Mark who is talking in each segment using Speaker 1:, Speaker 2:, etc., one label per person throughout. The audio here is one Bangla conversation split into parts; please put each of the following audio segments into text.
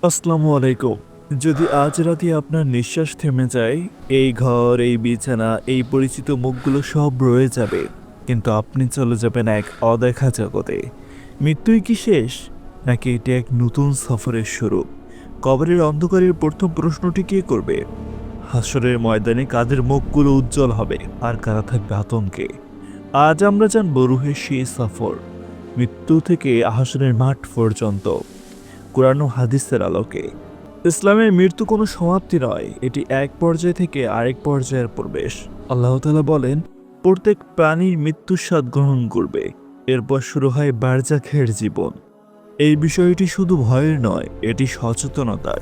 Speaker 1: আসসালামু আলাইকুম। যদি আজ রাতে আপনার নিঃশ্বাস থেমে যায়, এই ঘর, এই বিছানা, এই পরিচিত মুখগুলো সব রয়ে যাবে, কিন্তু আপনি চলে যাবেন এক অদেখা জগতে। মৃত্যুই কি শেষ, নাকি এটি এক নতুন সফরের শুরু? কবরের অন্ধকারের প্রথম প্রশ্নটি কে করবে? হাসরের ময়দানে কাদের মুখগুলো উজ্জ্বল হবে আর কারা থাকবে আতঙ্কে? আজ আমরা জানব রুহের সেই সফর, মৃত্যু থেকে হাসরের মাঠ পর্যন্ত, কোরআন ও হাদিসের আলোকে। ইসলামের মৃত্যু কোনো সমাপ্তি নয়, এটি এক পর্যায় থেকে আরেক পর্যায়ের প্রবেশ। আল্লাহ তাআলা বলেন, প্রত্যেক প্রাণীর মৃত্যুর স্বাদ গ্রহণ করবে, এরপর শুরু হয় বারজাখের জীবন। এই বিষয়টি শুধু ভয়ের নয়, এটি সচেতনতার।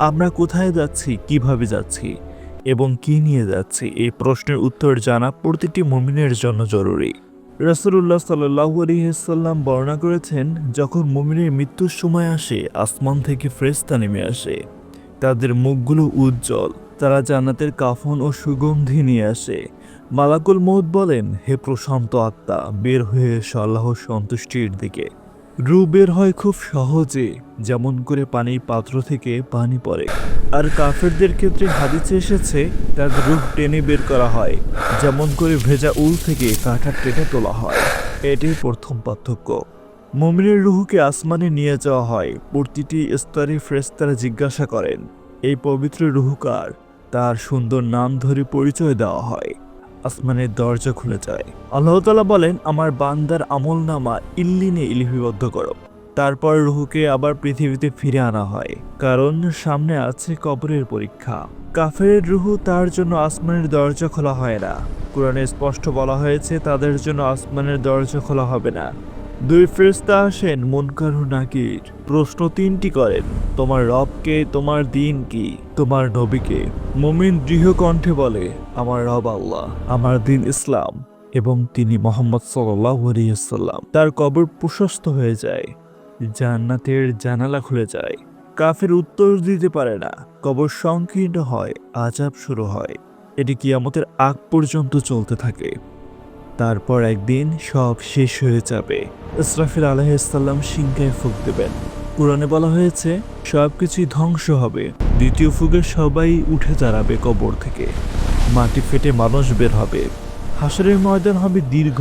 Speaker 1: আমরা কোথায় যাচ্ছি, কিভাবে যাচ্ছি এবং কি নিয়ে যাচ্ছি, এই প্রশ্নের উত্তর জানা প্রতিটি মুমিনের জন্য জরুরি। রাসূলুল্লাহ সাল্লাল্লাহু আলাইহি ওয়াসাল্লাম বর্ণনা করেছেন, যখন মুমিনের মৃত্যুর সময় আসে, আসমান থেকে ফেরেশতা নেমে আসে। তাদের মুখগুলো উজ্জ্বল, তারা জান্নাতের কাফন ও সুগন্ধি নিয়ে আসে। মালাকুল মউত বলেন, হে প্রশান্ত আত্মা, বের হয়ে এসো আল্লাহর সন্তুষ্টির দিকে। রূহ বের হয় খুব সহজে, যেমন করে পানির পাত্র থেকে পানি পড়ে। আর কাফেরদের ক্ষেত্রে হাদিসে এসেছে, তাদের রূহ টেনে বের করা হয়, যেমন করে ভেজা উল থেকে কাঁটা টেনে তোলা হয়। এটাই প্রথম পার্থক্য। মুমিনের রূহকে আসমানে নিয়ে যাওয়া হয়। প্রতিটি স্তরে ফেরেশতারা জিজ্ঞাসা করেন, এই পবিত্র রূহ কার? তার সুন্দর নাম ধরে পরিচয় দেওয়া হয়। আসমানের দরজা খুলে যায়। আল্লাহ তাআলা বলেন, আমার বান্দার আমলনামা ইল্লিনে লিপিবদ্ধ করো। তারপর রূহকে আবার পৃথিবীতে ফিরে আনা হয়, কারণ সামনে আছে কবরের পরীক্ষা। কাফেরের রূহ, তার জন্য আসমানের দরজা খোলা হয় না। কোরআনে স্পষ্ট বলা হয়েছে, তাদের জন্য আসমানের দরজা খোলা হবে না। দুই ফেরেশতা আসেন, মুনকার ও নাকির। প্রশ্ন তিনটি করেন, তোমার রবকে, তোমার দিন কি, তোমার নবীকে? মুমিন দৃঢ় কণ্ঠে বলে, আমার রব আল্লাহ, আমার দিন ইসলাম এবং তিনি মুহাম্মদ সাল্লাল্লাহু আলাইহি ওয়াসাল্লাম। তার কবর প্রশস্ত হয়ে যায়, জান্নাতের জানালা খুলে যায়। কাফের উত্তর দিতে পারে না, কবর সংকীর্ণ হয়, আযাব শুরু হয়। এটি কিয়ামতের আগ পর্যন্ত চলতে থাকে। তারপর একদিন সব শেষ হয়ে যাবে। ইসরাফিল আলাইহিসসালাম সিংহায় ফুঁক দেবেন। কোরআনে বলা হয়েছে, সবকিছুই ধ্বংস হবে। দ্বিতীয় ফুঁকে সবাই উঠে দাঁড়াবে কবর থেকে। মাটি ফেটে মানুষ বের হবে। হাসরের ময়দান হবে দীর্ঘ,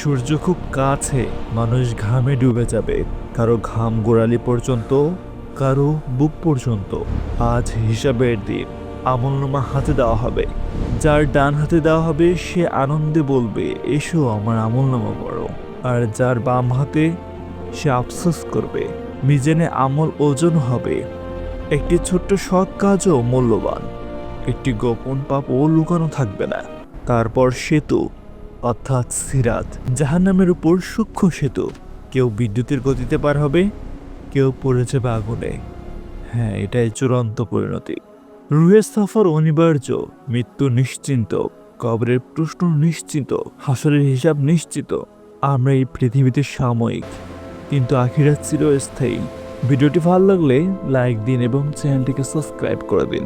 Speaker 1: সূর্য খুব কাছে, মানুষ ঘামে ডুবে যাবে। কারো ঘাম গোড়ালি পর্যন্ত, কারো বুক পর্যন্ত। আজ হিসাবের দিন। আমলনামা হাতে দেওয়া হবে। যার ডান হাতে দেওয়া হবে, সে আনন্দে বলবে, এসো আমার আমলনামা পড়ো। আর যার বাম হাতে, সে আফসোস করবে। মিজানে আমল ওজন হবে। একটি ছোট্ট সৎ কাজও মূল্যবান, একটি গোপন পাপও লুকানো থাকবে না। তারপর সেতু, অর্থাৎ সিরাত, জাহান্নামের উপর সূক্ষ্ম সেতু। কেউ বিদ্যুতের গতিতে পার হবে, কেউ পড়ে যাবে আগুনে। হ্যাঁ, এটাই চূড়ান্ত পরিণতি। রুহের সফর অনিবার্য। মৃত্যু নিশ্চিন্ত, কবরের প্রশ্ন নিশ্চিত, হাসরের হিসাব নিশ্চিত। আমরা এই পৃথিবীতে সাময়িক, কিন্তু আখিরাত চিরস্থায়ী। ভিডিওটি ভালো লাগলে লাইক দিন এবং চ্যানেলটিকে সাবস্ক্রাইব করে দিন।